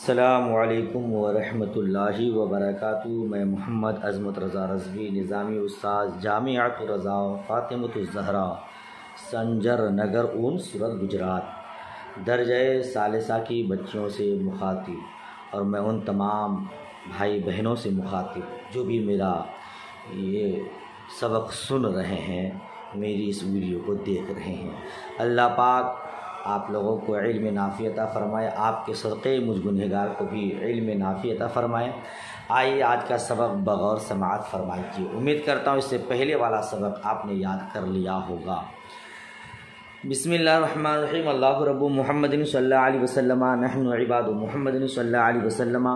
السلام علیکم ورحمۃ اللہ وبرکاتہ۔ میں محمد عظمت رضا رضوی، نظامی استاذ، جامعۃ رضا فاطمۃ الزہرا، سنجر نگر اون، سورت گجرات، درجہ ثالثہ کی بچیوں سے مخاطب، اور میں ان تمام بھائی بہنوں سے مخاطب جو بھی میرا یہ سبق سن رہے ہیں، میری اس ویڈیو کو دیکھ رہے ہیں۔ اللہ پاک آپ لوگوں کو علم نافع عطا فرمائے، آپ کے صدقے مجھ گنہگار کو بھی علم نافع عطا فرمائے۔ آئیے آج کا سبق بغور سماعت فرمائیے۔ امید کرتا ہوں اس سے پہلے والا سبق آپ نے یاد کر لیا ہوگا۔ بسم اللہ الرحمن الرحیم۔ اللہ رب محمد صلی اللہ علیہ وسلم، نحن عباد محمد صلی اللہ علیہ وسلم۔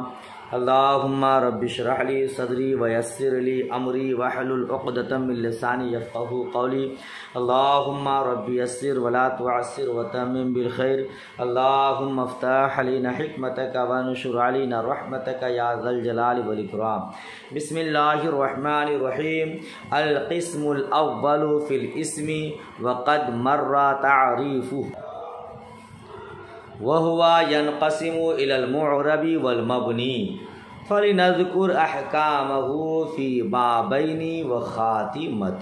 اللہم رب اشرح لی صدری ویسر لی امری واحلل عقدۃ من لسانی یفقہوا قولی۔ اللہم رب یسر ولا تعسر وتمم بالخیر۔ اللہم افتح علینا حکمتک وانشر علینا رحمتک یا ذا الجلال والاکرام۔ بسم اللہ الرحمن الرحیم۔ القسم الاول فی الاسم وقد مر تعریفہ وَهُوَ يَنْقَسِمُ إِلَى الْمُعْرَبِ وَالْمَبْنِي فَلِنَذْكُرْ أَحْكَامَهُ فِي بَابَيْنِ وَخَاتِمَةٍ۔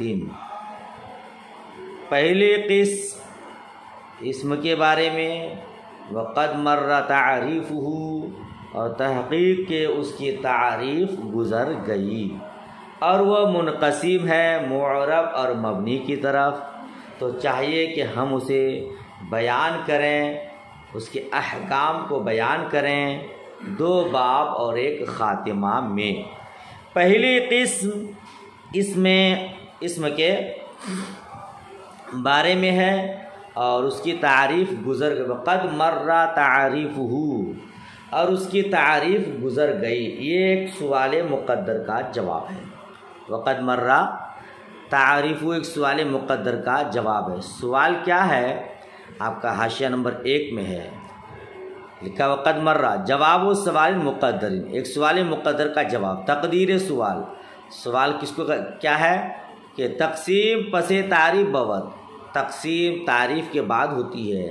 پہلے قسم اسم کے بارے میں، وَقَدْ مَرَّ تَعْرِيفُهُ، اور تحقیق کے اس کی تعریف گزر گئی، اور وہ منقسم ہے معرب اور مبنی کی طرف، تو چاہیے کہ ہم اسے بیان کریں، اس کے احکام کو بیان کریں، دو باب اور ایک خاتمہ میں۔ پہلی قسم اسم کے بارے میں ہے اور اس کی تعریف گزر گئی۔ وقد مر تعریفہ، اور اس کی تعریف گزر گئی۔ یہ ایک سوال مقدر کا جواب ہے۔ وقد مر تعریفہ ایک سوال مقدر کا جواب ہے۔ سوال کیا ہے؟ آپ کا حاشیہ نمبر 1 میں ہے لکھا وقد مرہ جواب و سوال مقدر، ایک سوال مقدر کا جواب، تقدیر سوال۔ سوال کس کو کیا ہے کہ تقسیم پس تعریف بود، تقسیم تعریف کے بعد ہوتی ہے،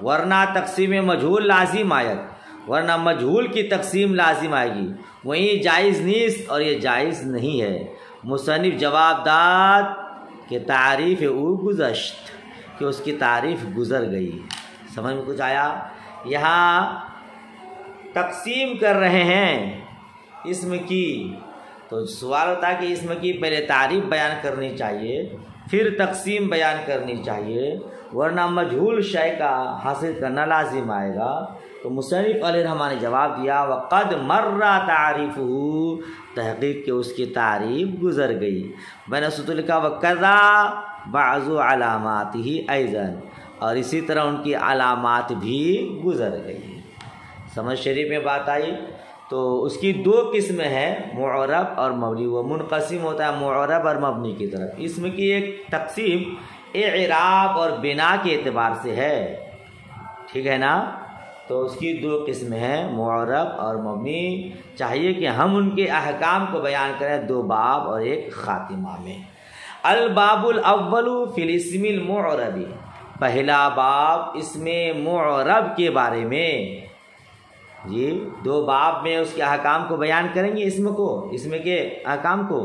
ورنہ تقسیم مجہول لازم آیت، ورنہ مجہول کی تقسیم لازم آئے گی، وہیں جائز نیست اور یہ جائز نہیں ہے۔ مصنف جواب داد کہ تعریف او گزشت، کہ اس کی تعریف گزر گئی۔ سمجھ میں کچھ آیا؟ یہاں تقسیم کر رہے ہیں اسم کی، تو سوال ہوتا ہے کہ اسم کی پہلے تعریف بیان کرنی چاہیے، پھر تقسیم بیان کرنی چاہیے، ورنہ مجہول شے کا حاصل کرنا لازم آئے گا۔ تو مصنف علیہ الرحمٰن نے جواب دیا وقد مر تعریفہ، تحقیق کہ اس کی تعریف گزر گئی۔ میں نے سطح لکھا وکذا بعض علاماتہ ایضاً، اور اسی طرح ان کی علامات بھی گزر گئی۔ سمجھ شریف میں بات آئی؟ تو اس کی دو قسمیں ہیں، معرب اور مبنی۔ وہ منقسم ہوتا ہے معرب اور مبنی کی طرف۔ اسم کی ایک تقسیم اعراب اور بنا کے اعتبار سے ہے، ٹھیک ہے نا؟ تو اس کی دو قسمیں ہیں، معرب اور مبنی۔ چاہیے کہ ہم ان کے احکام کو بیان کریں دو باب اور ایک خاتمہ میں۔ الباب الاول فی الاسم المعرب، پہلا باب اسم معرب کے بارے میں۔ جی دو باب میں اس کے احکام کو بیان کریں گے، اسم کے احکام کو۔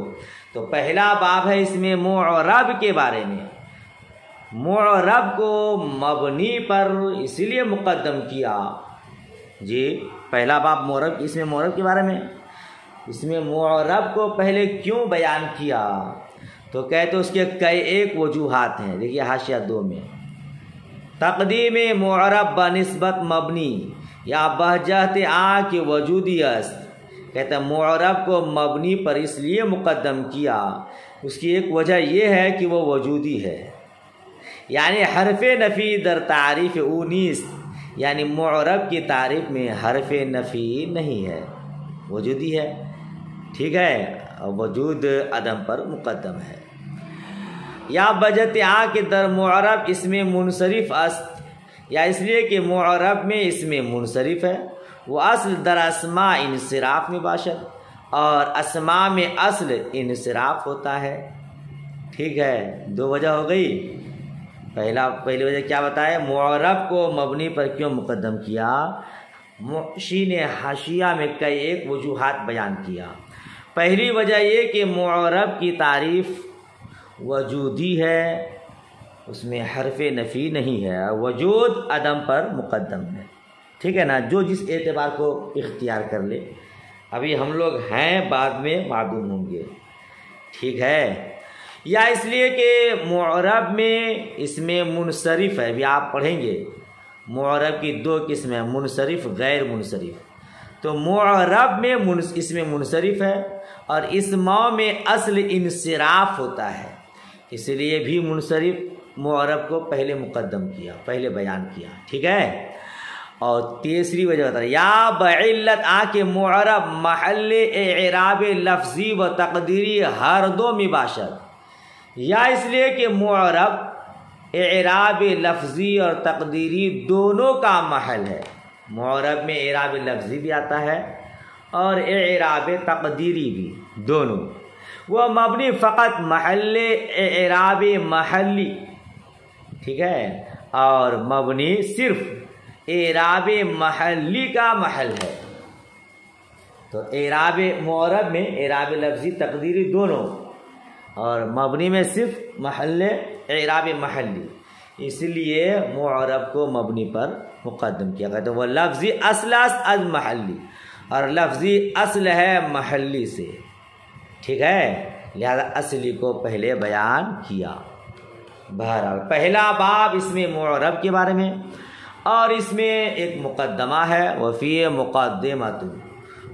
تو پہلا باب ہے اسم معرب کے بارے میں۔ معرب کو مبنی پر اس لیے مقدم کیا، جی پہلا باب معرب اسم معرب کے بارے میں، اسم معرب کو پہلے کیوں بیان کیا؟ تو کہتے اس کے کئی ایک وجوہات ہیں۔ دیکھیے حاشیہ 2 میں، تقدیم معرب بنسبت مبنی یا بہجت آ کے وجودی است، کہتے معرب کو مبنی پر اس لیے مقدم کیا، اس کی ایک وجہ یہ ہے کہ وہ وجودی ہے، یعنی حرف نفی در تعریف او نیست، یعنی معرب کی تعریف میں حرف نفی نہیں ہے، وجودی ہے، ٹھیک ہے، وجود عدم پر مقدم ہے۔ یا بجت آ کے در معرب اسم منصرف است، یا اس لیے کہ معرب میں اسم منصرف ہے، وہ اصل در اسماء انصراف میں باشد، اور اسماء میں اصل انصراف ہوتا ہے، ٹھیک ہے۔ دو وجہ ہو گئی۔ پہلی وجہ کیا بتائے؟ معرب کو مبنی پر کیوں مقدم کیا؟ محشی نے حاشیہ میں کئی ایک وجوہات بیان کیا۔ پہلی وجہ یہ کہ معرب کی تعریف وجودی ہے، اس میں حرف نفی نہیں ہے، وجود عدم پر مقدم ہے، ٹھیک ہے نا، جو جس اعتبار کو اختیار کر لے، ابھی ہم لوگ ہیں بعد میں معدوم ہوں گے، ٹھیک ہے۔ یا اس لیے کہ معرب میں اس میں منصرف ہے، ابھی آپ پڑھیں گے معرب کی دو قسمیں، منصرف غیر منصرف، تو معرب میں اس میں منصرف ہے اور اسماء میں اصل انصراف ہوتا ہے، اس لیے بھی منصرف معرب کو پہلے مقدم کیا، پہلے بیان کیا، ٹھیک ہے۔ اور تیسری وجہ بتا رہا یا بعلت آ کے معرب محل اعراب لفظی و تقدیری ہر دو مباشر، یا اس لیے کہ معرب اعراب لفظی اور تقدیری دونوں کا محل ہے، معرب میں اعراب لفظی بھی آتا ہے اور اعراب تقدیری بھی، دونوں۔ وہ مبنی فقط محل اعراب محلی، ٹھیک ہے، اور مبنی صرف اعراب محلی کا محل ہے، تو اعراب معرب میں اعراب لفظی تقدیری دونوں، اور مبنی میں صرف محل اعراب محلی، اس لیے معرب کو مبنی پر مقدم کیا گیا، تو وہ لفظی اصل از محلی، اور لفظی اصل ہے محلی سے، ٹھیک ہے، لہذا اصلی کو پہلے بیان کیا۔ بہرحال پہلا باب اس میں معرب کے بارے میں، اور اس میں ایک مقدمہ ہے، وفی مقدمۃ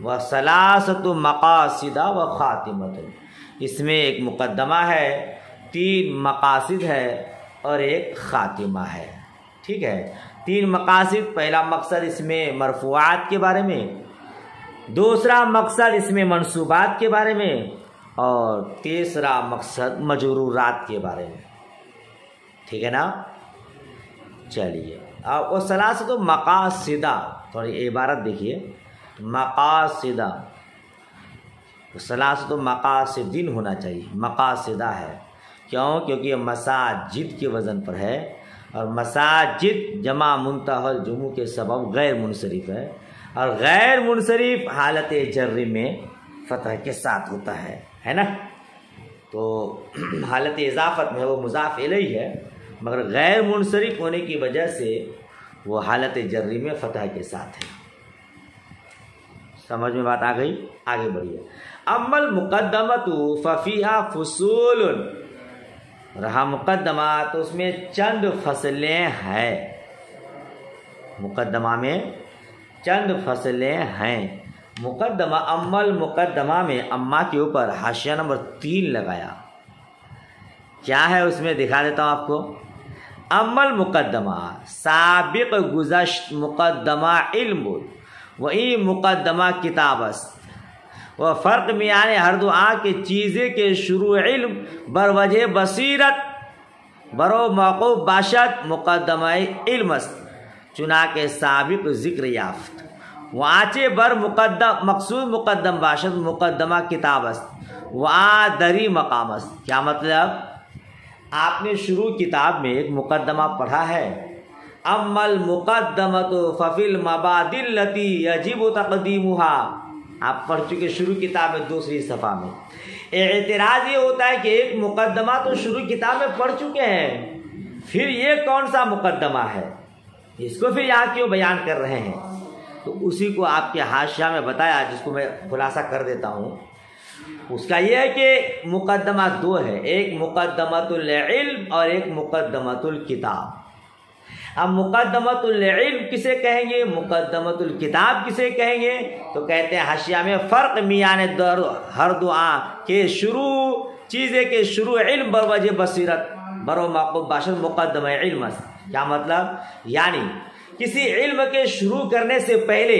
و ثلاثۃ مقاصد و خاتمۃ، اس میں ایک مقدمہ ہے، 3 مقاصد ہے اور ایک خاتمہ ہے، ٹھیک ہے۔ 3 مقاصد، پہلا مقصد اس میں مرفوعات کے بارے میں، دوسرا مقصد اس میں منصوبات کے بارے میں، اور تیسرا مقصد مجرورات کے بارے میں، ٹھیک ہے نا۔ چلیے اب وہ ثلاثۃ مقاصدہ، تھوڑی عبارت دیکھیے، مقاصدہ، ثلاثۃ مقاصدین ہونا چاہیے، مقاصدہ ہے، کیونکہ یہ مساجد کے وزن پر ہے، اور مساجد جمع منتہی الجموع کے سبب غیر منصرف ہے، اور غیر منصرف حالت جر میں فتح کے ساتھ ہوتا ہے نا، تو حالت اضافت میں وہ مضاف الیہ ہے، مگر غیر منصرف ہونے کی وجہ سے وہ حالت جری میں فتح کے ساتھ ہے۔ سمجھ میں بات آ گئی؟ آگے بڑھیے۔ اما المقدمۃ ففیہا فصول، رہا مقدمہ تو اس میں چند فصلیں ہیں، مقدمہ میں چند فصلیں ہیں۔ مقدمہ اما المقدمہ میں اما کے اوپر حاشیہ نمبر 3 لگایا، کیا ہے اس میں دکھا دیتا ہوں آپ کو۔ اما المقدمہ سابق گزشت مقدمہ علم و این مقدمہ کتاب است، و فرق میان ہر دو آ کے چیزیں کے شروع علم بر وجہ بصیرت برو موقوف باشد مقدمہ علم است، چنانکہ سابق ذکر یافت، وآنچے بر مقصود مقدم باشد مقدمہ کتاب است، وآ دری مقام است۔ کیا مطلب؟ آپ نے شروع کتاب میں ایک مقدمہ پڑھا ہے، اما المقدمۃ ففی المبادئ التی یجب تقدیمها، آپ پڑھ چکے شروع کتاب میں دوسری صفحہ میں۔ اعتراض یہ ہوتا ہے کہ ایک مقدمہ تو شروع کتاب میں پڑھ چکے ہیں، پھر یہ کون سا مقدمہ ہے، اس کو پھر یہاں کیوں بیان کر رہے ہیں؟ تو اسی کو آپ کے حاشیہ میں بتایا، جس کو میں خلاصہ کر دیتا ہوں۔ اس کا یہ ہے کہ مقدمہ 2 ہے، ایک مقدمۃ العلم اور ایک مقدمۃ الکتاب۔ اب مقدمۃ العلم کسے کہیں گے، مقدمۃ الکتاب کسے کہیں گے؟ تو کہتے ہیں حاشیہ میں فرق میان ہر دعا کے شروع چیزیں کے شروع علم بر وجہ بصیرت برو موقوف باشد مقدمہ علم است۔ کیا مطلب؟ یعنی کسی علم کے شروع کرنے سے پہلے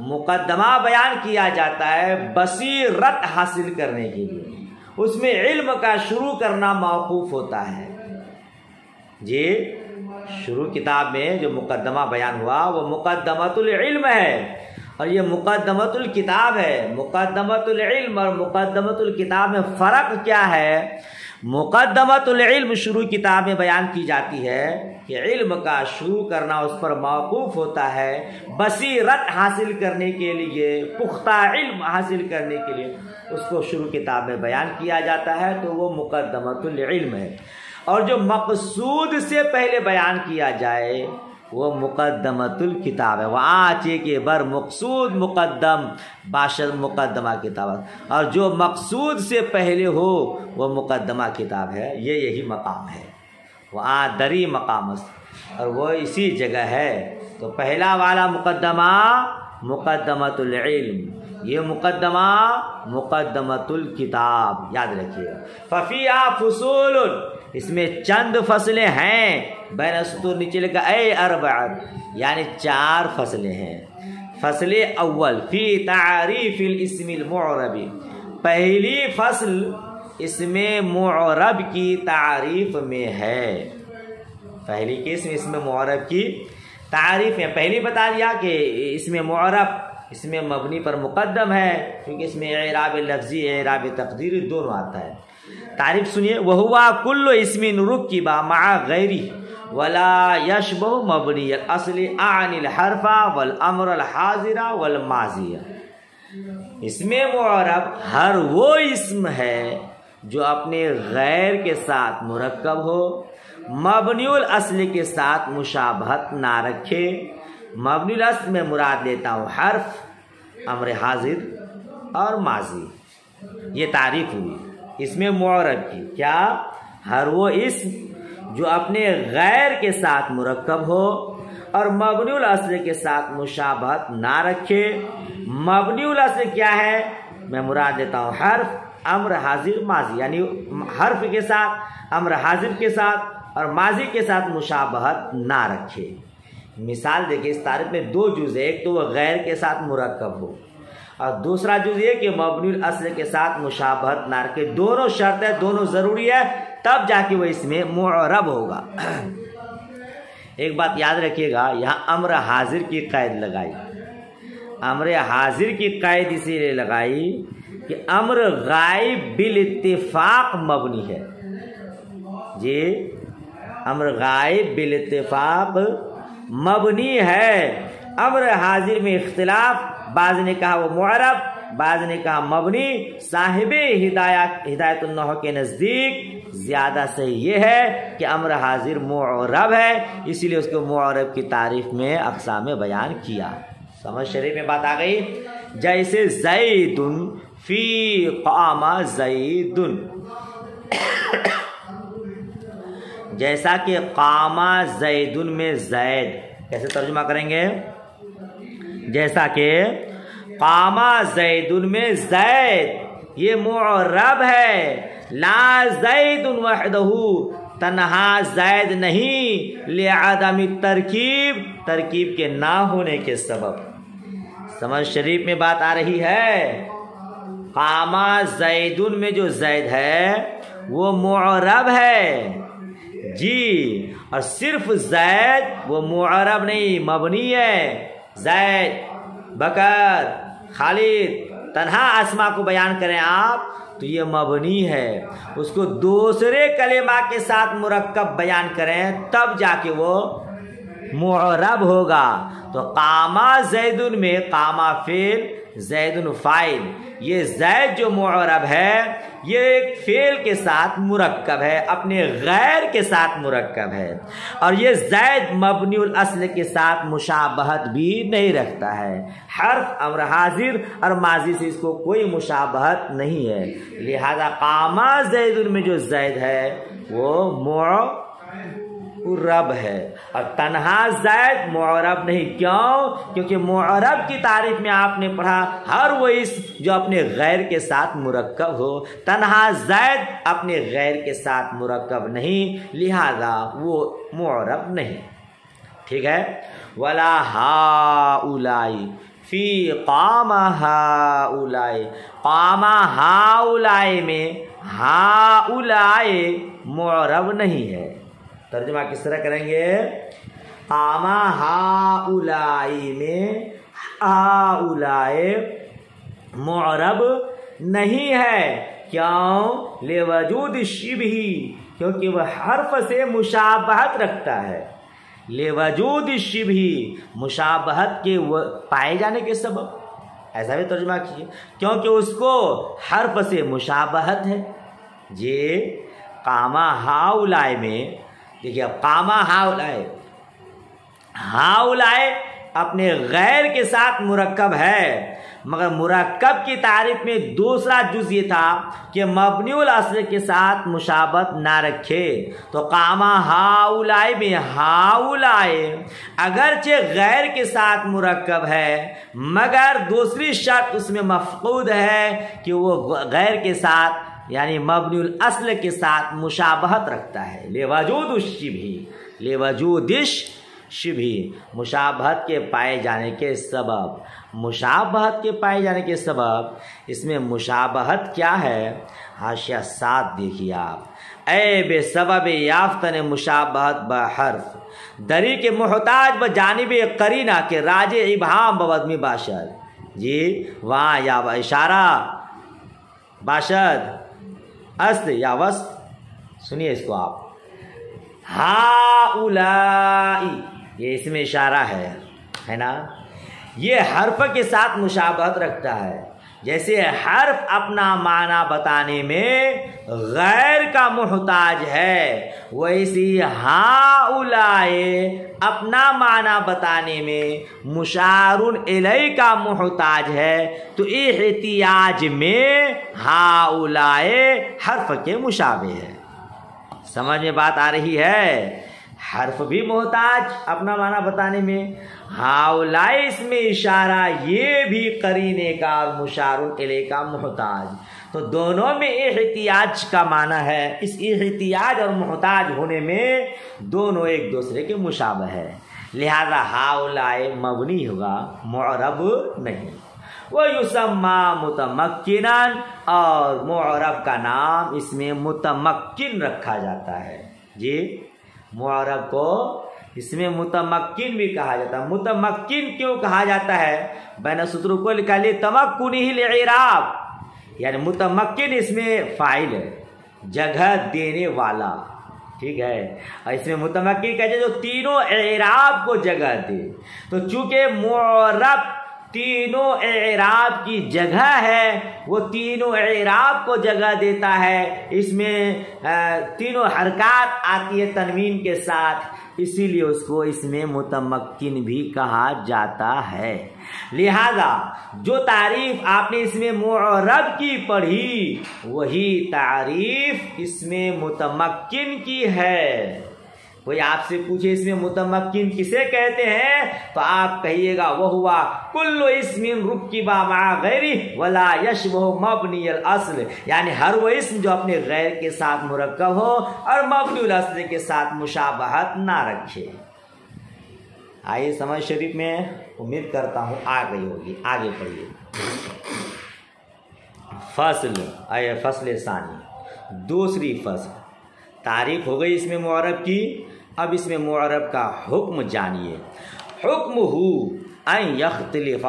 مقدمہ بیان کیا جاتا ہے بصیرت حاصل کرنے کے لیے، اس میں علم کا شروع کرنا موقوف ہوتا ہے۔ جی شروع کتاب میں جو مقدمہ بیان ہوا وہ مقدمۃ العلم ہے، اور یہ مقدمۃ الکتاب ہے۔ مقدمۃ العلم اور مقدمۃ الکتاب میں فرق کیا ہے؟ مقدمۃ العلم شروع کتاب میں بیان کی جاتی ہے کہ علم کا شروع کرنا اس پر موقوف ہوتا ہے بصیرت حاصل کرنے کے لیے، پختہ علم حاصل کرنے کے لیے اس کو شروع کتاب میں بیان کیا جاتا ہے، تو وہ مقدمۃ العلم ہے۔ اور جو مقصود سے پہلے بیان کیا جائے وہ مقدمۃ الکتاب ہے۔ وہاں کے بر مقصود مقدم باشد مقدمہ کتاب، اور جو مقصود سے پہلے ہو وہ مقدمہ کتاب ہے، یہی مقام ہے، وہاں دری مقام، اور وہ اسی جگہ ہے۔ تو پہلا والا مقدمہ مقدمۃ العلم، یہ مقدمہ مقدمۃ الکتاب، یاد رکھیے۔ ففیہا فصول، اس میں چند فصلیں ہیں، بین السطور نیچے لکھا اے اربعۃ، یعنی 4 فصلیں ہیں۔ فصل اول فی تعریف الاسم المعرب، پہلی فصل اسم معرب کی تعریف میں ہے۔ پہلی قسم اسم معرب کی تعریف میں پہلی بتا دیا کہ اسم معرب اس میں مبنی پر مقدم ہے، کیونکہ اس میں اعراب لفظی اعراب تقدیری دونوں آتا ہے۔ تعریف سنیے، وَهُوَ كُلُّ اسم رُكِّبَ مَعَ غَيْرِهِ وَلَا يَشْبَهُ مَبْنِيَ الْأَصْلِ أَعْنِ الْحَرْفَ وَالْأَمْرَ الْحَاضِرَ وَالْمَاضِيَ۔ اسم معرب ہر وہ اسم ہے جو اپنے غیر کے ساتھ مرکب ہو، مبنی الاصل کے ساتھ مشابہت نہ رکھے۔ مبنی الاصل میں مراد لیتا ہوں حرف، امر حاضر اور ماضی۔ یہ تعریف ہوئی اسم معرب کی، کیا؟ ہر وہ اسم جو اپنے غیر کے ساتھ مرکب ہو اور مبنی الاصل کے ساتھ مشابہت نہ رکھے۔ مبنی الاصل کیا ہے؟ میں مراد لیتا ہوں حرف، امر حاضر، ماضی، یعنی حرف کے ساتھ، امر حاضر کے ساتھ اور ماضی کے ساتھ مشابہت نہ رکھے۔ مثال دیکھیں، اس تعریف میں 2 جز ہے، ایک تو وہ غیر کے ساتھ مرکب ہو، اور دوسرا جز یہ کہ مبنی الاصل کے ساتھ مشابہت نہ رکھے۔ دونوں شرط ہے، دونوں ضروری ہے، تب جا کے وہ اس میں معرب ہوگا۔ ایک بات یاد رکھیے گا، یہاں امر حاضر کی قید لگائی۔ امر حاضر کی قید اسی لیے لگائی کہ امر غائب بالاتفاق مبنی ہے۔ جی، امر غائب بالاتفاق مبنی ہے۔ امر حاضر میں اختلاف، بعض نے کہا وہ معرب، بعض نے کہا مبنی۔ صاحب ہدایت النحو کے نزدیک زیادہ صحیح یہ ہے کہ امر حاضر معرب ہے، اسی لیے اس کو معرب کی تعریف میں اقسام میں بیان کیا۔ سمجھ شریف میں بات آ گئی؟ جیسے زید فی قام زید، جیسا کہ قام زید میں زید، کیسے ترجمہ کریں گے؟ جیسا کہ قام زید میں زید، یہ معرب ہے۔ لا زید وحدہ، تنہا زید نہیں، لعدم الترکیب، ترکیب کے نہ ہونے کے سبب۔ سمجھ شریف میں بات آ رہی ہے؟ قام زید میں جو زید ہے وہ معرب ہے جی، اور صرف زید وہ معرب نہیں، مبنی ہے۔ زید، بکر، خالد، تنہا اسما کو بیان کریں آپ تو یہ مبنی ہے، اس کو دوسرے کلمہ کے ساتھ مرکب بیان کریں تب جا کے وہ معرب ہوگا۔ تو قام زید میں قام فعل، زید فاعل، یہ زید جو معرب ہے یہ ایک فعل کے ساتھ مرکب ہے، اپنے غیر کے ساتھ مرکب ہے، اور یہ زید مبنی الاصل کے ساتھ مشابہت بھی نہیں رکھتا ہے۔ حرف، امر حاضر اور ماضی سے اس کو کوئی مشابہت نہیں ہے، لہذا قام زید میں جو زید ہے وہ معرب ہے، اور تنہا زید معرب نہیں۔ کیوں؟ کیونکہ معرب کی تعریف میں آپ نے پڑھا ہر وہ اسم جو اپنے غیر کے ساتھ مرکب ہو، تنہا زید اپنے غیر کے ساتھ مرکب نہیں، لہذا وہ معرب نہیں۔ ٹھیک ہے؟ ولا ہاؤلائی فی قام ہاؤلائی، قام ہاؤلائی میں ہاؤلائی معرب نہیں ہے۔ ترجمہ کس طرح کریں گے؟ قام ہاؤلائی میں ہاؤلائی معرب نہیں ہے، کیوں؟ لوجود الشبہ، کیونکہ وہ حرف سے مشابہت رکھتا ہے، لوجود الشبہ، مشابہت کے پائے جانے کے سبب، ایسا بھی ترجمہ کیجیے، کیونکہ اس کو حرف سے مشابہت ہے۔ جی قامہ ہاؤلائے میں دیکھیے، قامہ ہاؤلائے، ہاؤلائے اپنے غیر کے ساتھ مرکب ہے، مگر مرکب کی تعریف میں دوسرا جز یہ تھا کہ مبنی الاصل کے ساتھ مشابہت نہ رکھے، تو قامہ ہاؤلائے میں ہاؤلائے اگرچہ غیر کے ساتھ مرکب ہے، مگر دوسری شرط اس میں مفقود ہے کہ وہ غیر کے ساتھ یعنی مبنی الاصل کے ساتھ مشابہت رکھتا ہے، لوجود الشبہ، لوجود الشبہ، مشابہت کے پائے جانے کے سبب، مشابہت کے پائے جانے کے سبب۔ اس میں مشابہت کیا ہے؟ حاشیہ 7 دیکھیے آپ، اے بے سبب یافتن مشابہت بحرف دری کے محتاج بجانب قرینہ کے راجع ابہام بوزم باشد۔ جی وہاں یا اشارہ باشد اصل یا وصف، سنیے اس کو آپ، ہاؤلائی یہ اس میں اشارہ ہے نا، یہ حرف کے ساتھ مشابہت رکھتا ہے، جیسے حرف اپنا معنی بتانے میں غیر کا محتاج ہے، ویسی ہاؤلائے اپنا معنی بتانے میں مشار الیہ کا محتاج ہے، تو احتیاج میں ہاؤلائے حرف کے مشابہ ہے۔ سمجھ میں بات آ رہی ہے؟ حرف بھی محتاج اپنا معنی بتانے میں، ہاؤلائے اس میں اشارہ یہ بھی قرینے کا اور مشار الیہ کا محتاج، تو دونوں میں احتیاج کا معنی ہے، اس احتیاج اور محتاج ہونے میں دونوں ایک دوسرے کے مشابہ ہے، لہذا ہاؤلائے مبنی ہوگا، معرب نہیں۔ وَيُسَمَّى مُتَمَكِّنًا، اور معرب کا نام اس میں متمکن رکھا جاتا ہے۔ جی معرب کو اس میں متمکن بھی کہا جاتا ہے۔ متمکن کیوں کہا جاتا ہے؟ بین سطروں کو لکھا لے تمکنہ الاعراب، یعنی متمکن اس میں فاعل ہے، جگہ دینے والا، ٹھیک ہے، اور اس میں متمکن کہتے ہیں جو تینوں اعراب کو جگہ دے، تو چونکہ معرب تینوں اعراب کی جگہ ہے، وہ تینوں اعراب کو جگہ دیتا ہے، اس میں تینوں حرکات آتی ہے تنوین کے ساتھ، اسی لیے اس کو اس میں متمکن بھی کہا جاتا ہے۔ لہذا جو تعریف آپ نے اس میں معرب کی پڑھی، وہی تعریف اس میں متمکن کی ہے۔ کوئی آپ سے پوچھے اس میں متمکن کسے کہتے ہیں، تو آپ کہیے گا وہ ہوا کل اسم رکب مع غیرہ ولا یشبہ مبنی الاصل، یعنی ہر وہ اسم جو اپنے غیر کے ساتھ مرکب ہو اور مبنی الاصل کے ساتھ مشابہت نہ رکھے۔ آئیے سمجھ شریف میں، امید کرتا ہوں آ گئی ہوگی، آگے پڑھیے۔ فصل ثانی، دوسری فصل، تعریف ہو گئی اس میں معرب کی، اب اس میں معرب کا حکم جانیے۔ حکمہ ان یختلف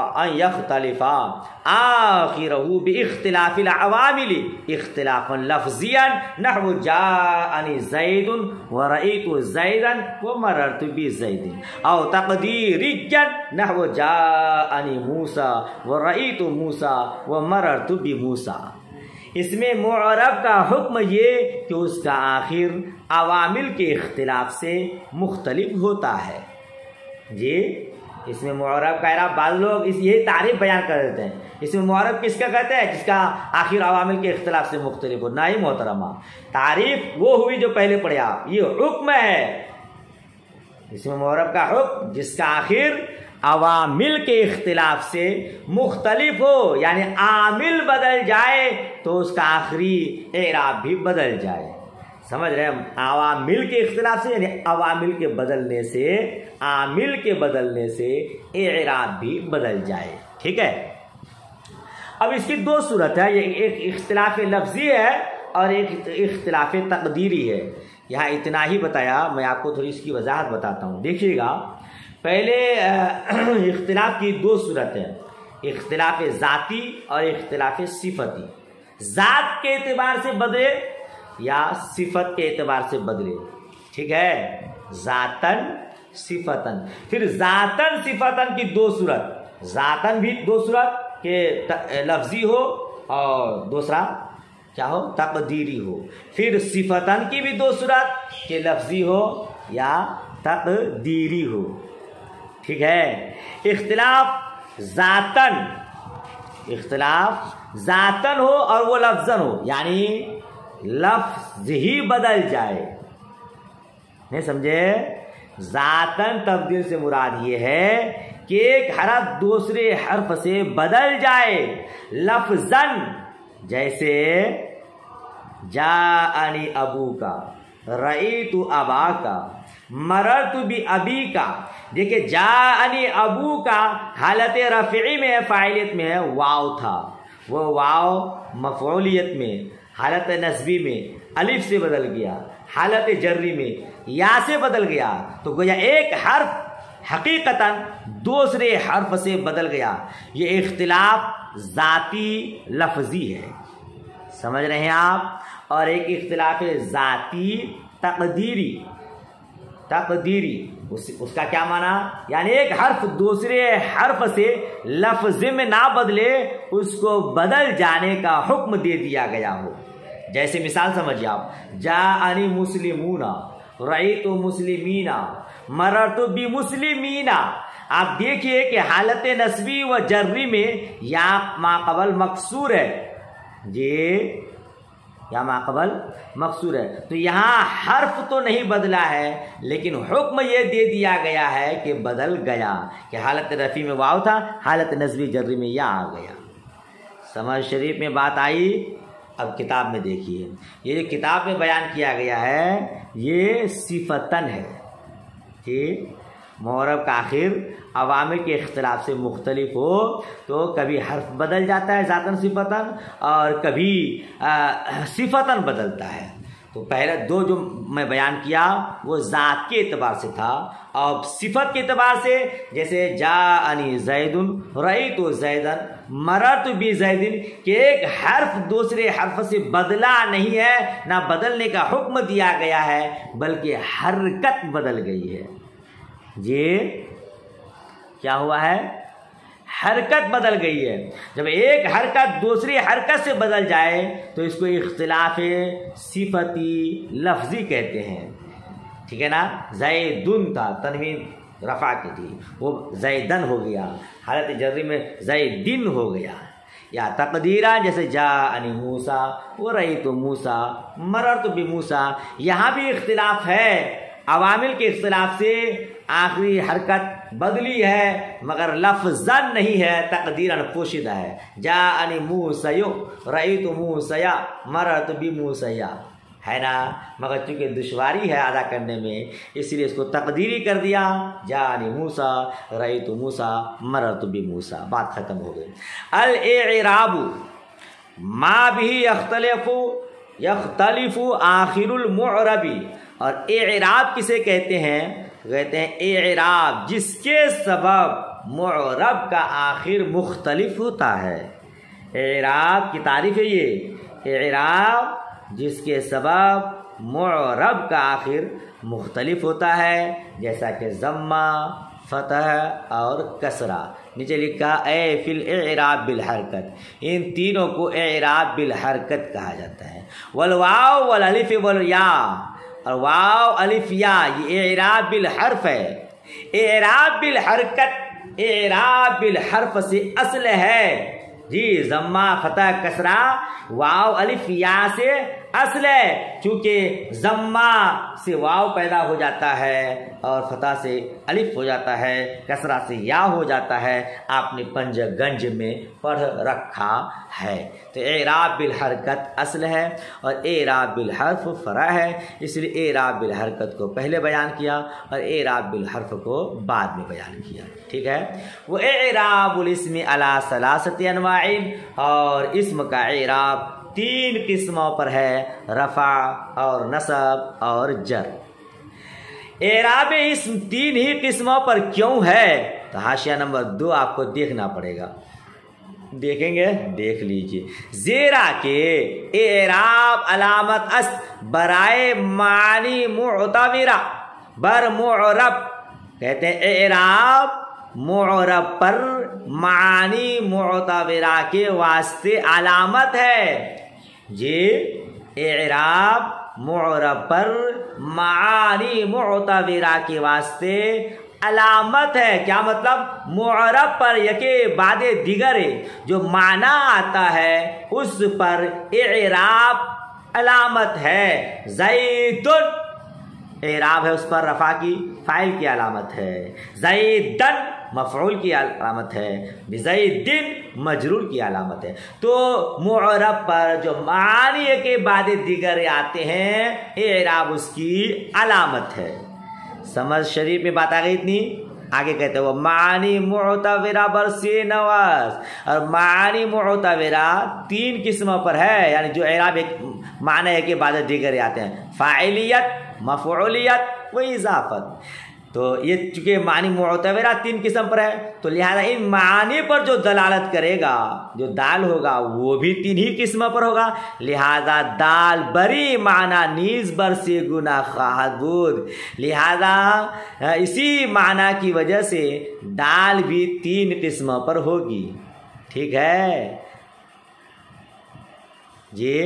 آخرہ باختلاف العوامل اختلافا لفظیا نحو جاءنی زید ورأیت زیدا ومررت بزید، او تقدیریا نحو جاءنی موسیٰ ورأیت موسیٰ ومررت بموسیٰ۔ اس میں معرب کا حکم یہ کہ اس کا آخر عوامل کے اختلاف سے مختلف ہوتا ہے۔ جی اس میں معرب کا اعراب بعض لوگ یہی تعریف بیان کر دیتے ہیں، اس میں معرب کس کا کہتے ہیں؟ جس کا آخر عوامل کے اختلاف سے مختلف ہو۔ نہ ہی محترمہ، تعریف وہ ہوئی جو پہلے پڑھے آپ، یہ حکم ہے۔ اس میں معرب کا حکم جس کا آخر عوامل کے اختلاف سے مختلف ہو، یعنی عامل بدل جائے تو اس کا آخری اعراب بھی بدل جائے۔ سمجھ رہے ہیں؟ عوامل کے اختلاف سے یعنی عوامل کے بدلنے سے، عامل کے بدلنے سے اعراب بھی بدل جائے، ٹھیک ہے۔ اب اس کی دو صورت ہے، یہ ایک اختلاف لفظی ہے اور ایک اختلاف تقدیری ہے۔ یہاں اتنا ہی بتایا، میں آپ کو تھوڑی اس کی وضاحت بتاتا ہوں، دیکھیے گا۔ پہلے اختلاف کی دو صورتیں، اختلاف ذاتی اور اختلاف صفتی۔ ذات کے اعتبار سے بدلے یا صفت کے اعتبار سے بدلے. ٹھیک ہے، ذاتن صفتن. پھر ذاتن صفتن کی دو صورت، ذاتن بھی دو صورت کہ لفظی ہو اور دوسرا کیا ہو، تقدیری ہو. پھر صفتن کی بھی دو صورت کہ لفظی ہو یا تقدیری ہو. ٹھیک ہے. اختلاف ذاتن ہو اور وہ لفظن ہو، یعنی لفظ ہی بدل جائے. نہیں سمجھے؟ ذاتن تبدیل سے مراد یہ ہے کہ ایک حرف دوسرے حرف سے بدل جائے. لفظن جیسے جاءنی ابوکا، رأیت اباکا، مررت بابیکا. دیکھیں جاءنی ابوکا حالت رفعی میں فاعلیت میں ہے، واو تھا، وہ واو مفعولیت میں، حالت نصبی میں الف سے بدل گیا، حالت جری میں یا سے بدل گیا. تو گویا ایک حرف حقیقتاً دوسرے حرف سے بدل گیا. یہ اختلاف ذاتی لفظی ہے، سمجھ رہے ہیں آپ. اور ایک اختلاف ذاتی تقدیری. اس کا کیا معنی؟ یعنی ایک حرف دوسرے حرف سے لفظ میں نہ بدلے، اس کو بدل جانے کا حکم دے دیا گیا ہو. جیسے مثال سمجھیے آپ، جاءنی مسلمون، رأیت مسلمین، مررت بمسلمین. آپ دیکھیے کہ حالت نصبی و جری میں یا ما قبل مکسور ہے، جی یا ما قبل مکسور ہے. تو یہاں حرف تو نہیں بدلا ہے، لیکن حکم یہ دے دیا گیا ہے کہ بدل گیا، کہ حالت رفع میں واو تھا، حالت نصبی جری میں یا آ گیا. سمجھ شریف میں بات آئی. اب کتاب میں دیکھیے، یہ جو کتاب میں بیان کیا گیا ہے یہ صفتن ہے. ٹھیک، معرب کا آخر عوامل کے اختلاف سے مختلف ہو تو کبھی حرف بدل جاتا ہے ذاتن صفتن، اور کبھی صفتن بدلتا ہے. تو پہلے دو جو میں بیان کیا وہ ذات کے اعتبار سے تھا، اور صفت کے اعتبار سے جیسے جاءنی زید، رأیت زیدن، مررت بزید، کہ ایک حرف دوسرے حرف سے بدلا نہیں ہے، نہ بدلنے کا حکم دیا گیا ہے، بلکہ حرکت بدل گئی ہے. جی کیا ہوا ہے؟ حرکت بدل گئی ہے. جب ایک حرکت دوسری حرکت سے بدل جائے تو اس کو اختلاف صفتی لفظی کہتے ہیں. ٹھیک ہے نا. زیدن تھا، تنوین رفع کی تھی، وہ زیدن ہو گیا، حالت جری میں زیدن ہو گیا. یا تقدیرہ جیسے جاءنی موسیٰ ورأیت موسیٰ، مررت بموسیٰ. یہاں بھی اختلاف ہے، عوامل کے اختلاف سے آخری حرکت بدلی ہے مگر لفظاً نہیں ہے، تقدیراً پوشیدہ ہے. جاءنی موسیٰ، رأیت موسیٰ، مررت بموسیٰ، ہے نا. مگر چونکہ دشواری ہے ادا کرنے میں، اس لیے اس کو تقدیری کر دیا، جاءنی موسیٰ، رأیت موسیٰ، مررت بموسیٰ. بات ختم ہو گئی. الاعراب ما بھی یختلف آخر المعرب. اور اعراب کسے کہتے ہیں؟ کہتے ہیں اعراب جس کے سبب معرب کا آخر مختلف ہوتا ہے. اعراب کی تعریف ہے یہ، اعراب جس کے سبب معرب کا آخر مختلف ہوتا ہے، جیسا کہ ضمہ، فتح اور کسرہ. نیچے لکھا اے فی الاعراب بالحرکت. ان تینوں کو اعراب بالحرکت کہا جاتا ہے. والواو والالف والیا، اور واو الف یا یہ اعراب بالحرف ہے. اعراب بالحرکت اعراب بالحرف سے اصل ہے. جی ضمہ، فتح، کسرہ، واو الف یا سے اصل ہے. چونکہ ضمہ سے واو پیدا ہو جاتا ہے اور فتح سے الف ہو جاتا ہے، کسرہ سے یا ہو جاتا ہے. آپ نے پنج گنج میں پڑھ رکھا ہے. تو اعراب بالحرکت اصل ہے اور اعراب بالحرف فرع ہے. اس لیے اعراب بالحرکت کو پہلے بیان کیا اور اعراب بالحرف کو بعد میں بیان کیا. ٹھیک ہے. وہ اعراب الاسم علی ثلاثۃ انواع، اور اسم کا اعراب 3 قسموں پر ہے، رفع اور نصب اور جر. اعراب اسم 3 ہی قسموں پر کیوں ہے؟ تو حاشیہ نمبر 2 آپ کو دیکھنا پڑے گا. دیکھیں گے، دیکھ لیجئے، زیرا کے اعراب علامت است برائے معنی معتبرہ بر معرب، کہتے ہیں اعراب معرب پر معنی معتبرہ کے واسطے علامت ہے، جی اعراب معرب پر معانی معتبرہ کے واسطے علامت ہے۔ کیا مطلب؟ معرب پر یکے بعد دیگر جو معنی آتا ہے اس پر اعراب علامت ہے۔ زید اعراب ہے اس پر رفع کی فاعل کی علامت ہے، زیدن مفعول کی علامت ہے، بزیدن مجرور کی علامت ہے۔ تو معرب پر جو معنی کے بعد دیگر آتے ہیں اعراب اس کی علامت ہے۔ سمجھ شریف میں بات آ گئی اتنی؟ آگے کہتے ہیں وہ معنی معتبرہ برسی نواز، اور معنی معتبرہ 3 قسموں پر ہے، یعنی جو اعراب ایک معنی کے بعد دیگر آتے ہیں، فاعلیت، مفعولیت و اضافت۔ تو یہ چونکہ معنی معتبرہ 3 قسم پر ہے تو لہذا ان معنی پر جو دلالت کرے گا، جو دال ہوگا وہ بھی 3 ہی قسم پر ہوگا، لہذا دال بری معنی نیز بر سے گناہ خواہد بود، لہذا اسی معنی کی وجہ سے دال بھی 3 قسموں پر ہوگی۔ ٹھیک ہے جی،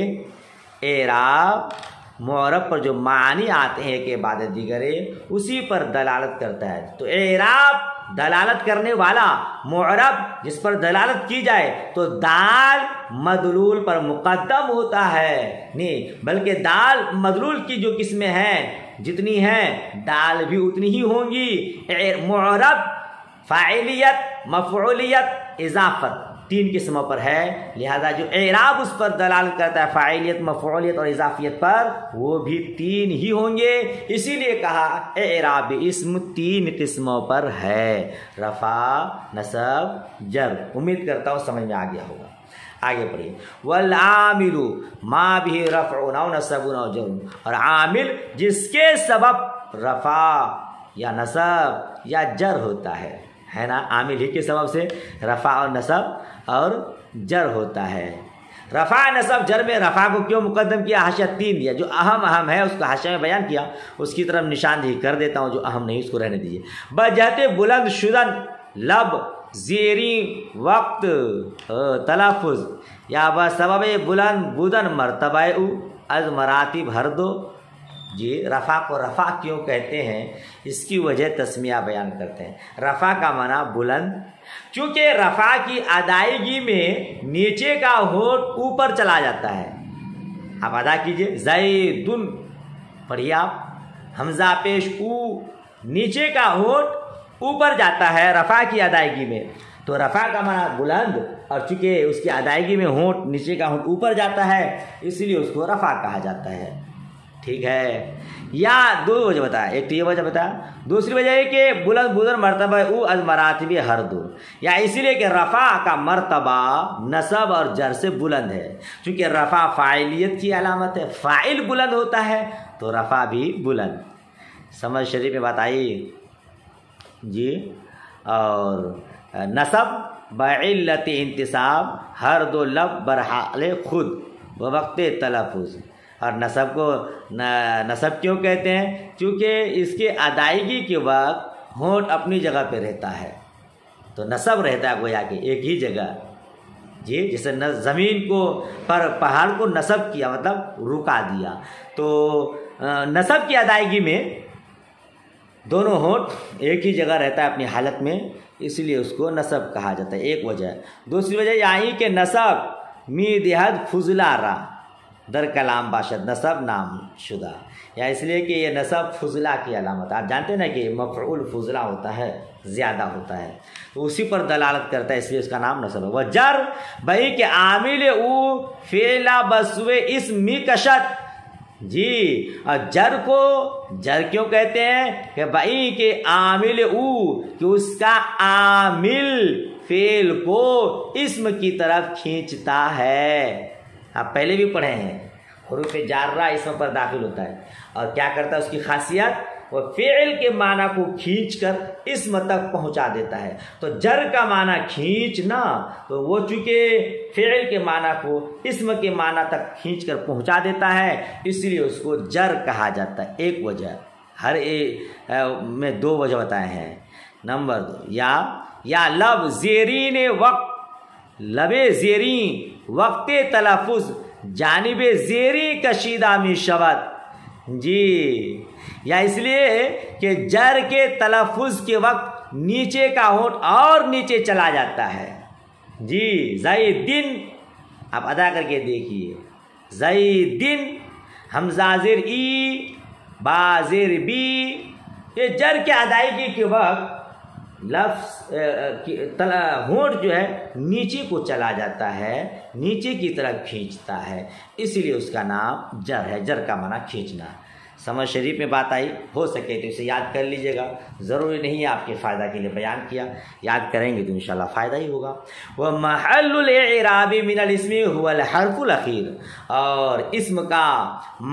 اعراب معرب پر جو معنی آتے ہیں کہ بعد دیگر اسی پر دلالت کرتا ہے۔ تو اعراب دلالت کرنے والا معرب جس پر دلالت کی جائے تو دال مدلول پر مقدم ہوتا ہے، نہیں بلکہ دال مدلول کی جو قسمیں ہیں جتنی ہیں دال بھی اتنی ہی ہوں گی۔ معرب فاعلیت، مفعولیت، اضافت 3 قسموں پر ہے، لہذا جو اعراب اس پر دلالت کرتا ہے فاعلیت، مفعولیت اور اضافیت پر وہ بھی 3 ہی ہوں گے۔ اسی لیے کہا اعراب اسم 3 قسموں پر ہے، رفع، نصب، جر۔ امید کرتا ہوں سمجھ میں آ گیا ہوگا۔ آگے پڑھیے، والعامل ما به رفع او نصب او جر، اور عامل جس کے سبب رفع یا نصب یا جر ہوتا ہے نا، عامل ہی کے سبب سے رفع اور نصب اور جر ہوتا ہے۔ رفع نصب جر میں رفع کو کیوں مقدم کیا؟ حاشیہ 3 دیا، جو اہم ہے اس کو حاشیہ میں بیان کیا، اس کی طرف نشاندہی کر دیتا ہوں، جو اہم نہیں اس کو رہنے دیجیے۔ بجہت بلند شدن لب زیری وقت تلفظ، یا بسبب بلند بودن مرتبہ او از مراتب ہر دو۔ جی رفع کو رفع کیوں کہتے ہیں اس کی وجہ تسمیہ بیان کرتے ہیں۔ رفع کا معنی بلند، چونکہ رفع کی ادائیگی میں نیچے کا ہونٹ اوپر چلا جاتا ہے۔ آپ ادا کیجئے، زیدن پڑھیے آپ، حمزہ پیش او، نیچے کا ہونٹ اوپر جاتا ہے رفع کی ادائیگی میں، تو رفع کا معنی بلند، اور چونکہ اس کی ادائیگی میں ہونٹ نیچے کا ہونٹ اوپر جاتا ہے اس لیے اس کو رفع کہا جاتا ہے۔ ٹھیک ہے، یا 2 وجہ بتایا، ایک تو یہ وجہ بتایا، دوسری وجہ ہے کہ بلند بودن مرتبہ او از مراتب ہر دو، یا اسی لیے کہ رفع کا مرتبہ نصب اور جر سے بلند ہے، چونکہ رفع فاعلیت کی علامت ہے، فاعل بلند ہوتا ہے تو رفع بھی بلند۔ سمجھ شریف میں بات آئی جی۔ اور نصب بعلت انتصاب ہر دو لب برحال خود و وقت تلفظ، اور نصب کو نصب کیوں کہتے ہیں؟ چونکہ اس کے ادائیگی کے وقت ہونٹ اپنی جگہ پہ رہتا ہے، تو نصب رہتا ہے گویا کہ ایک ہی جگہ۔ جی جیسے زمین کو پر پہاڑ کو نصب کیا مطلب رکا دیا، تو نصب کی ادائیگی میں دونوں ہونٹ ایک ہی جگہ رہتا ہے اپنی حالت میں، اس لیے اس کو نصب کہا جاتا ہے، ایک وجہ ہے۔ دوسری وجہ یہی کہ نصب می دہد فضلہ را در کلام باشد، نصب نام شدہ، یا اس لیے کہ یہ نصب فضلہ کی علامت، آپ جانتے ہیں نا کہ مفعول فضلہ ہوتا ہے، زیادہ ہوتا ہے، تو اسی پر دلالت کرتا ہے، اس لیے اس کا نام نصب ہے۔ وہ جر بھائی کہ عامل او فعلا بسوے اسم می کشت، جی اور جر کو جر کیوں کہتے ہیں کہ بھائی کہ عامل او کہ اس کا عامل فعل کو اسم کی طرف کھینچتا ہے۔ آپ پہلے بھی پڑھے ہیں، حروف جارہ اسم پر داخل ہوتا ہے، اور کیا کرتا ہے اس کی خاصیت وہ فعل کے معنی کو کھینچ کر اسم تک پہنچا دیتا ہے. تو جر کا معنی کھینچنا، تو وہ چونکہ فعل کے معنی کو اسم کے معنی تک کھینچ کر پہنچا دیتا ہے، اس لیے اس کو جر کہا جاتا ہے. ایک وجہ، ہر ایک میں دو وجہ بتائے ہیں. نمبر 2 یا لب زیرین وقت، لب زیرین وقت تلفظ جانب زیری کشیدہ می شود. جی، یا اس لیے کہ جر کے تلفظ کے وقت نیچے کا ہونٹ اور نیچے چلا جاتا ہے. جی، زیدن آپ ادا کر کے دیکھیے، زیدن حمزہ زیر ای با زیر بی، یہ جر کے ادائیگی کے وقت لفظ ہونٹ جو ہے نیچے کو چلا جاتا ہے، نیچے کی طرف کھینچتا ہے، اسی لیے اس کا نام جر ہے. جر کا معنی کھینچنا. سمجھ شریف میں بات آئی؟ ہو سکے تو اسے یاد کر لیجئے گا، ضروری نہیں ہے آپ کے فائدہ کے لیے بیان کیا، یاد کریں گے تو انشاءاللہ فائدہ ہی ہوگا. وَمَحَلُّ الْإِعْرَابِ مِنَ الْإِسْمِ هُوَ الْحَرْفُ الْأَخِيرُ، اور اسم کا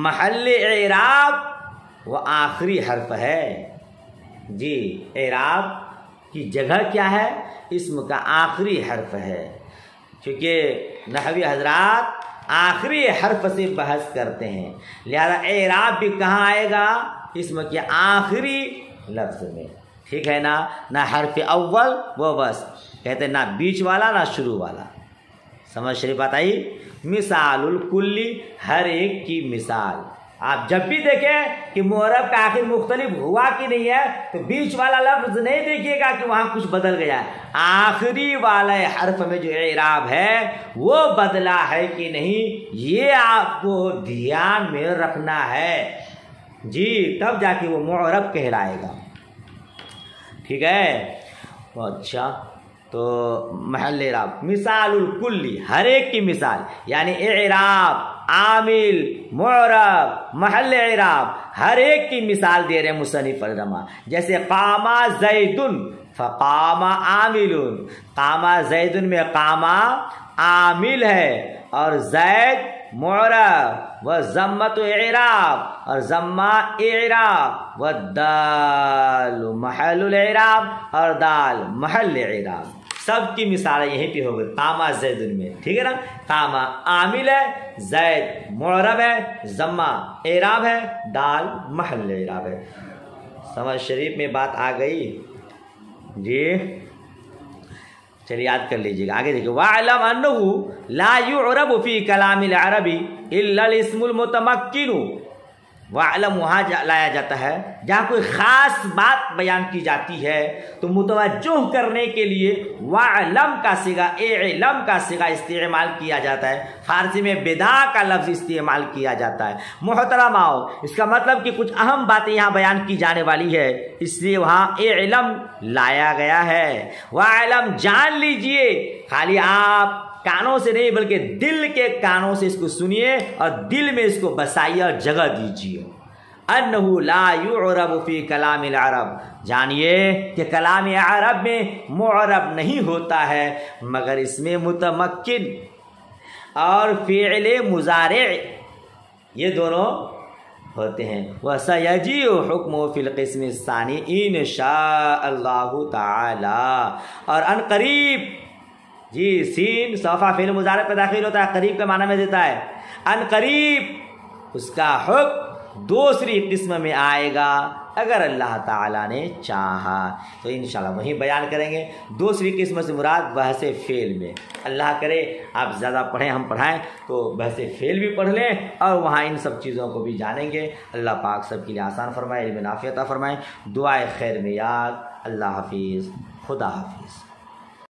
محل اعراب وہ آخری حرف ہے. جی، اعراب کی جگہ کیا ہے؟ اسم کا آخری حرف ہے، کیونکہ نحوی حضرات آخری حرف سے بحث کرتے ہیں، لہذا اعراب بھی کہاں آئے گا؟ اسم کے آخری لفظ میں. ٹھیک ہے نا؟ نہ حرف اول وہ بس کہتے ہیں، نہ بیچ والا نہ شروع والا. سمجھ شریف بات آئی؟ مثال الکلی، ہر ایک کی مثال. آپ جب بھی دیکھیں کہ معرب کا آخر مختلف ہوا کہ نہیں ہے تو بیچ والا لفظ نہیں دیکھیے گا کہ وہاں کچھ بدل گیا ہے، آخری والے حرف میں جو اعراب ہے وہ بدلا ہے کہ نہیں، یہ آپ کو دھیان میں رکھنا ہے. جی، تب جا کے وہ معرب کہلائے گا. ٹھیک ہے؟ اچھا، تو محل اعراب مثال الکلی، ہر ایک کی مثال، یعنی اعراب، عامل، معرب، محل اعراب، ہر ایک کی مثال دے رہے ہیں مصنف رحمہ. جیسے قام زیدن فقام عامل، قام زیدن میں قام عامل ہے اور زید معرب، و ضمت اعراب اور ضمہ اعراب، و دال محل الاعراب اور دال محل اعراب. سب کی مثالیں یہیں پہ ہو گئی قامہ زیدن میں. ٹھیک ہے نا؟ قامہ عامل ہے، زید معرب ہے، ضمہ اعراب ہے، دال محل اعراب ہے. سمجھ شریف میں بات آ گئی؟ جی چلیے یاد کر لیجیے گا. آگے دیکھیے، وَاعْلَمْ أَنَّهُ لَا يُعْرَبُ فِي كَلَامِ الْعَرَبِ إِلَّا الْإِسْمُ الْمُتَمَكِّنُ. وَاعْلَمْ وہاں لایا جاتا ہے جہاں کوئی خاص بات بیان کی جاتی ہے تو متوجہ کرنے کے لیے وَاعْلَمْ کا صیغہ، اعلم کا صیغہ استعمال کیا جاتا ہے. فارسی میں بدا کا لفظ استعمال کیا جاتا ہے. محترماؤ، اس کا مطلب کہ کچھ اہم باتیں یہاں بیان کی جانے والی ہے، اس لیے وہاں اعلم لایا گیا ہے. وَاعْلَمْ جان لیجئے، خالی آپ کانوں سے نہیں بلکہ دل کے کانوں سے اس کو سنیے اور دل میں اس کو بسائیے اور جگہ دیجیے. انہ لا یعرب فی کلام العرب، جانیے کہ کلام عرب میں معرب نہیں ہوتا ہے مگر اس میں متمکن اور فعل مضارع یہ دونوں ہوتے ہیں. وَسَيَجِيُ حُكْمُ فِي الْقِسْمِ الثَّانِي إِنْ شَاءَ اللَّهُ تَعَالَى. اور ان قریب، جی سین صفا فعل مضارع پہ داخل ہوتا ہے، قریب کا معنی میں دیتا ہے. ان قریب اس کا حکم دوسری قسم میں آئے گا اگر اللہ تعالیٰ نے چاہا. تو انشاءاللہ وہیں بیان کریں گے. دوسری قسم سے مراد بحث فعل میں، اللہ کرے آپ زیادہ پڑھیں ہم پڑھائیں تو بحث فعل بھی پڑھ لیں اور وہاں ان سب چیزوں کو بھی جانیں گے. اللہ پاک سب کے لیے آسان فرمائے، علم نافع عطا فرمائے. دعائے خیر میں یاد. اللہ حافظ، خدا حافظ.